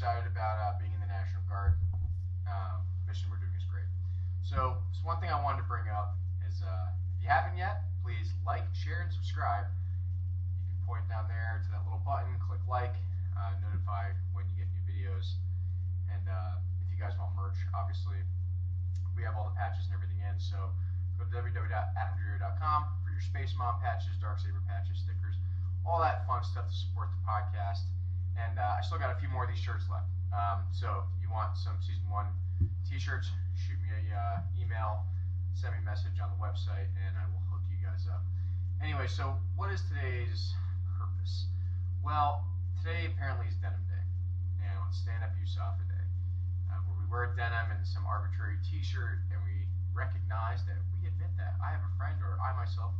excited about being in the National Guard. Mission we're doing is great. So one thing I wanted to bring up is if you haven't yet, please like, share, and subscribe. You can point down there to that little button, click like, notify when you get new videos. And if you guys want merch, obviously, we have all the patches and everything in. So go to www.adamdrio.com for your Space Mom patches, Darksaber patches, stickers, all that fun stuff to support the podcast. And I still got a few more of these shirts left. So if you want some Season 1 t-shirts, shoot me a email, send me a message on the website, and I will hook you guys up. Anyway, so what is today's purpose? Well, today apparently is Denim Day. And it's Stand Up USAFA Day, where we wear denim and some arbitrary t-shirt, and we recognize that we admit that I have a friend, or I myself,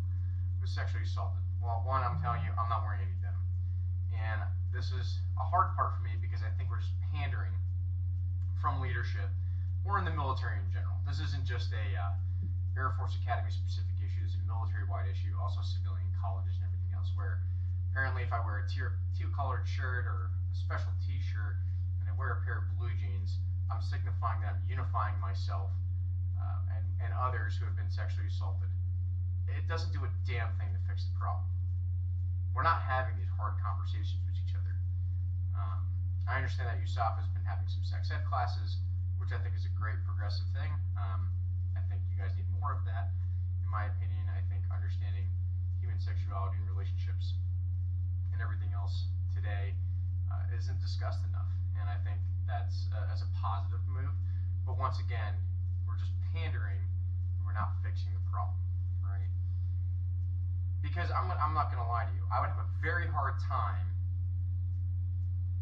was sexually assaulted. Well, one, I'm telling you, I'm not wearing any denim. And this is a hard part for me because I think we're just pandering from leadership or in the military in general. This isn't just a Air Force Academy specific issue. This is a military-wide issue, also civilian colleges and everything else, where apparently if I wear a teal-colored shirt or a special t-shirt and I wear a pair of blue jeans, I'm signifying that I'm unifying myself and others who have been sexually assaulted. It doesn't do a damn thing to fix the problem. We're not having these hard conversations with each other. I understand that USAFA has been having some sex ed classes, which I think is a great progressive thing. I think you guys need more of that. In my opinion, I think understanding human sexuality and relationships and everything else today isn't discussed enough. And I think that's as a positive move. But once again, we're just pandering. We're not fixing the problem, right? Because I'm not going to lie to you. I would have a very hard time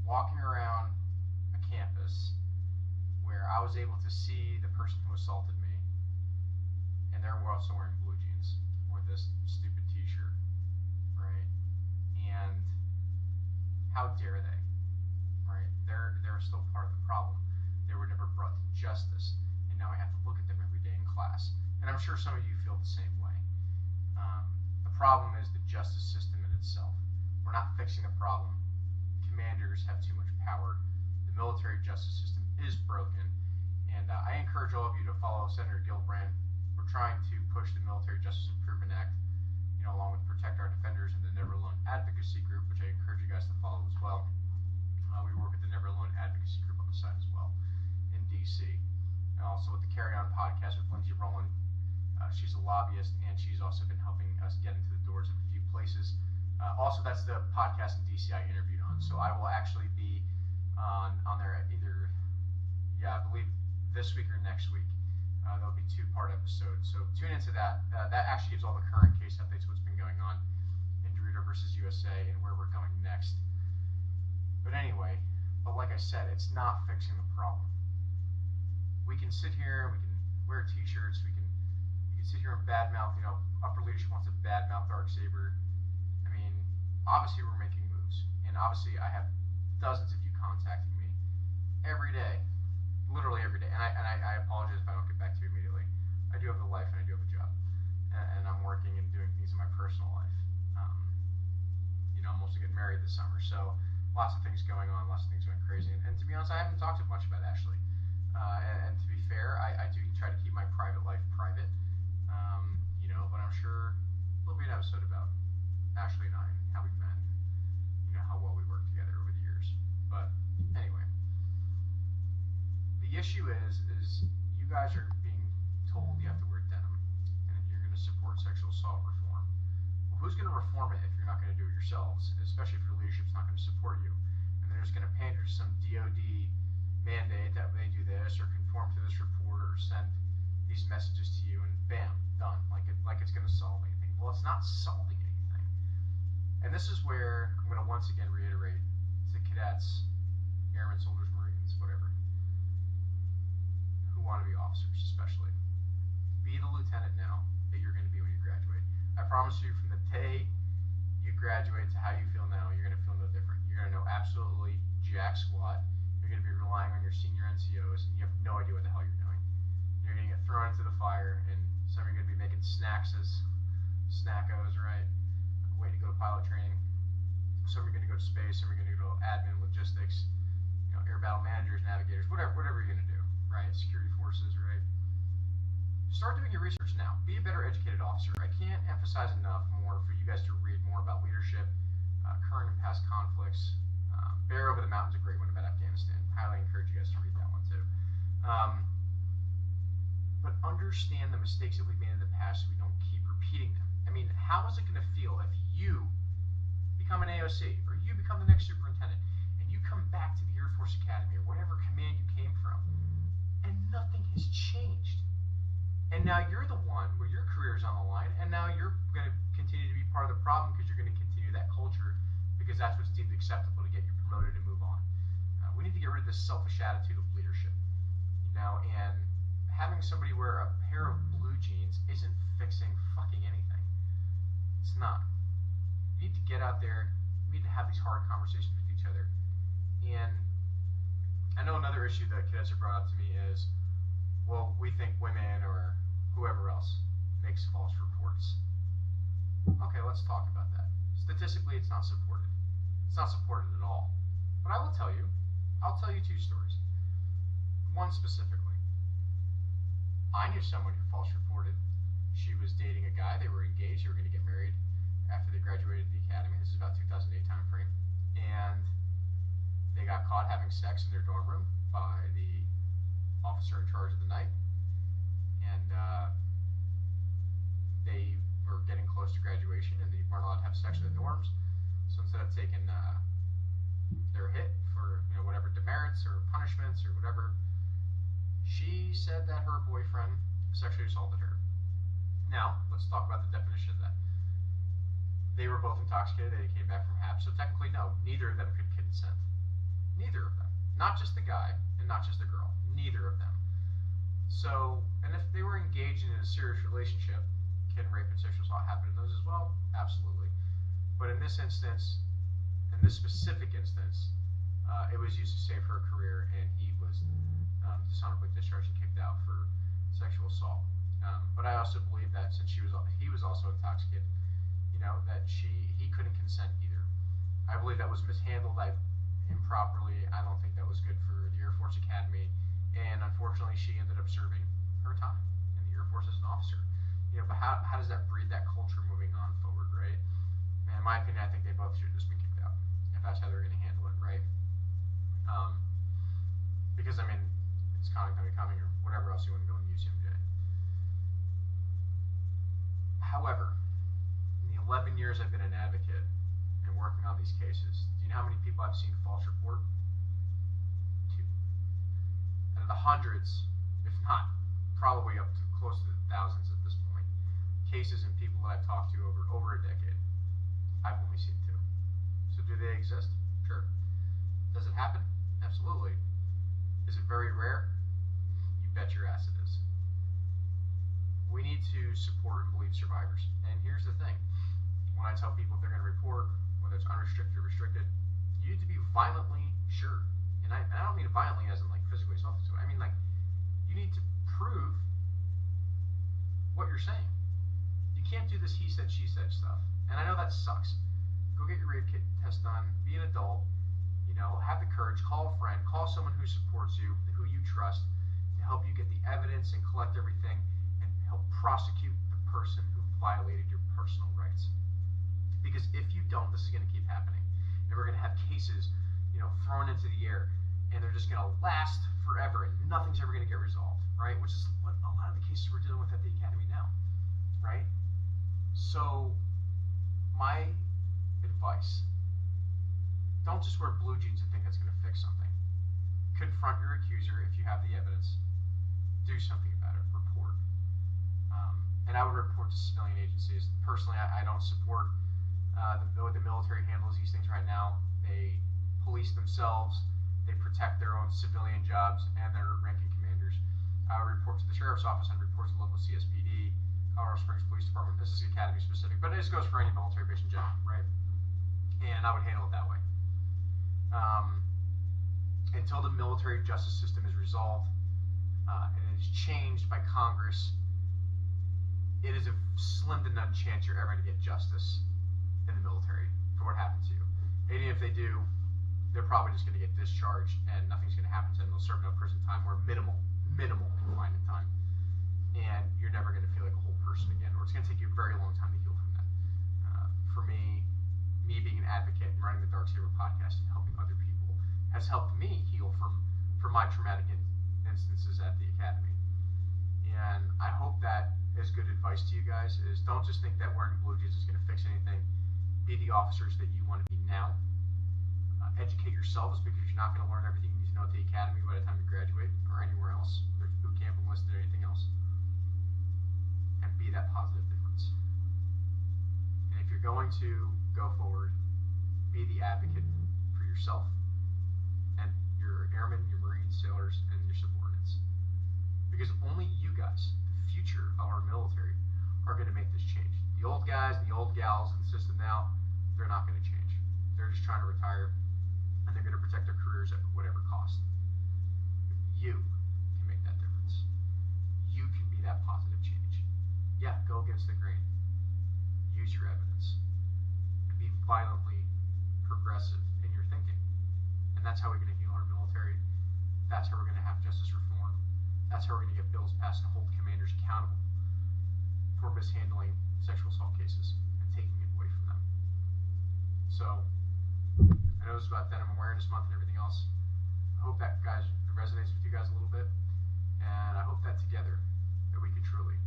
walking around a campus where I was able to see the person who assaulted me, and they're also wearing blue jeans or this stupid t-shirt, right? And how dare they, right? They're still part of the problem. They were never brought to justice, and now I have to look at them every day in class. And I'm sure some of you feel the same way. The problem is the justice system in itself. We're not fixing the problem. Commanders have too much power. The military justice system is broken, and I encourage all of you to follow Senator Gillibrand. We're trying to push the Military Justice Improvement Act, along with Protect Our Defenders and the Never Alone Advocacy Group, which I encourage you guys to follow as well. We work with the Never Alone Advocacy Group on the side as well in DC, and also with the Carry On podcast with Lindsay Rowland. She's a lobbyist, and she's also been helping us get into the doors of a few places. Also, that's the podcast in DC I interviewed on. So I will actually be on there either, I believe this week or next week. There'll be 2-part episodes. So tune into that. That actually gives all the current case updates, what's been going on in Dorito versus USA and where we're going next. But anyway, like I said, it's not fixing the problem. We can sit here, we can wear t-shirts, we can sit here and badmouth, upper leadership wants to badmouth Darksaber. I mean, obviously we're making moves, and obviously I have dozens of you contacting me every day, literally every day, and I apologize if I don't get back to you immediately. I do have a life and I do have a job, and I'm working and doing things in my personal life. I'm also getting married this summer, so lots of things going on, lots of things going crazy, and to be honest, I haven't talked much about Ashley, and to be fair, I do try to keep my private life private, but I'm sure there'll be an episode about Ashley and I and how we met and how well we worked together over the years. But anyway, the issue is you guys are being told you have to wear denim and you're going to support sexual assault reform. Well, who's going to reform it if you're not going to do it yourselves, especially if your leadership's not going to support you? And they're just going to pander to some DOD mandate that they do this or conform to this report or send these messages to you, and bam, done. Like it's going to solve anything. Well, it's not solving anything. And this is where I'm going to once again reiterate to cadets, airmen, soldiers, Marines, whatever, who want to be officers especially. Be the lieutenant now that you're going to be when you graduate. I promise you, from the day you graduate to how you feel now, you're going to feel no different. You're going to know absolutely jack squat. You're going to be relying on your senior NCOs, and you have no idea what the hell you're doing. You're going to get thrown into the fire, and some are going to be making snacks as snackos, right? Waiting to go to pilot training. Some are going to go to space, some are going to go to admin, logistics, battle managers, navigators, whatever you're going to do, right? Security forces, right? Start doing your research now. Be a better educated officer. I can't emphasize enough more for you guys to read more about leadership, current and past conflicts. Bear Over the Mountain's a great one about Afghanistan. Highly encourage you guys to read that one too. But understand the mistakes that we've made in the past so we don't keep repeating them. I mean, how is it going to feel if you become an AOC or you become the next superintendent and you come back to the Air Force Academy or whatever command you came from and nothing has changed? And now you're the one where your career is on the line, and now you're going to continue to be part of the problem because you're going to continue that culture because that's what's deemed acceptable to get you promoted and move on. We need to get rid of this selfish attitude of leadership, and having somebody wear a pair of blue jeans isn't fixing fucking anything. It's not. You need to get out there. We need to have these hard conversations with each other. And I know another issue that kids have brought up to me is, well, we think women or whoever else makes false reports. Okay, let's talk about that. Statistically, it's not supported. It's not supported at all. But I will tell you, I'll tell you two stories. One specifically. I knew someone who false reported. She was dating a guy. They were engaged. They were going to get married after they graduated the academy. This is about 2008 time frame. And they got caught having sex in their dorm room by the officer in charge of the night. And they were getting close to graduation and they weren't allowed to have sex in the dorms. So instead of taking their hit for whatever demerits or punishments or whatever, she said that her boyfriend sexually assaulted her. Now, let's talk about the definition of that. They were both intoxicated. They came back from HAP. So technically, no, neither of them could consent. Neither of them. Not just the guy and not just the girl. Neither of them. So, and if they were engaged in a serious relationship, can rape and sexual assault happen in those as well? Absolutely. But in this instance, in this specific instance, it was used to save her career, and he was dishonorably discharged and kicked out for sexual assault. But I also believe that since he was also intoxicated, that he couldn't consent either. I believe that was mishandled improperly. I don't think that was good for the Air Force Academy, and unfortunately, she ended up serving her time in the Air Force as an officer. But how does that breed that culture moving on forward, right? And in my opinion, I think they both should have just been kicked out if that's how they're going to handle it, right? Because it's coming or whatever else you want to go in UCMJ. However, in the 11 years I've been an advocate and working on these cases, do you know how many people I've seen false report? 2. And of the hundreds, if not probably up to close to the thousands at this point, cases and people that I've talked to over a decade, I've only seen 2. So do they exist? Sure. Does it happen? Absolutely. Is it very rare? You bet your ass it is. We need to support and believe survivors. And here's the thing. When I tell people if they're going to report, whether it's unrestricted or restricted, you need to be violently sure. And I don't mean violently as in physically assault. I mean you need to prove what you're saying. You can't do this he said, she said stuff. And I know that sucks. Go get your rape kit test done. Be an adult. Have the courage. Call a friend. Call someone who supports you, who you trust, to help you get the evidence and collect everything and help prosecute the person who violated your personal rights. Because if you don't, this is going to keep happening. And we're going to have cases, thrown into the air, and they're just going to last forever, and nothing's ever going to get resolved, right? Which is what a lot of the cases we're dealing with at the academy now, right? So, my advice: don't just wear blue jeans and think that's going to fix something. Confront your accuser if you have the evidence. Do something about it. Report. And I would report to civilian agencies. Personally, I don't support the way the military handles these things right now. They police themselves. They protect their own civilian jobs and their ranking commanders. I would report to the sheriff's office and report to the local CSPD, Colorado Springs Police Department. This is academy specific, but it just goes for any military base in general, right? And I would handle it that way. Until the military justice system is resolved and is changed by Congress, it is a slim to none chance you're ever going to get justice in the military for what happened to you. And even if they do, they're probably just going to get discharged and nothing's going to serve no prison time or minimal confinement time, and you're never going to feel like a whole person again, or it's going to take you a very long time to heal from that. For me being an advocate and running the Dark Saber podcast and helping other people has helped me heal from my traumatic instances at the academy. And I hope that is good advice to you guys, is don't just think that wearing blue jeans is going to fix anything. Be the officers that you want to be now. Educate yourselves, because you're not going to learn everything you need to know at the academy by the time you graduate or anywhere else, whether it's boot camp, enlisted, or anything else. And be that positive difference. And if you're going to go forward, be the advocate for yourself and your airmen, your Marines, sailors, and your subordinates. Because only you guys, the future of our military, are going to make this change. The old guys and the old gals in the system now, they're not going to change. They're just trying to retire, and they're going to protect their careers at whatever cost. But you can make that difference. You can be that positive change. Yeah, go against the grain. Use your evidence. And be violently progressive in your thinking. And that's how we're going to heal our military. That's how we're going to have justice reform. That's how we're going to get bills passed and hold commanders accountable for mishandling sexual assault cases and taking it away from them. So, I know this is about Denim Awareness Month and everything else. I hope that, guys, resonates with you guys a little bit. And I hope that together, that we can truly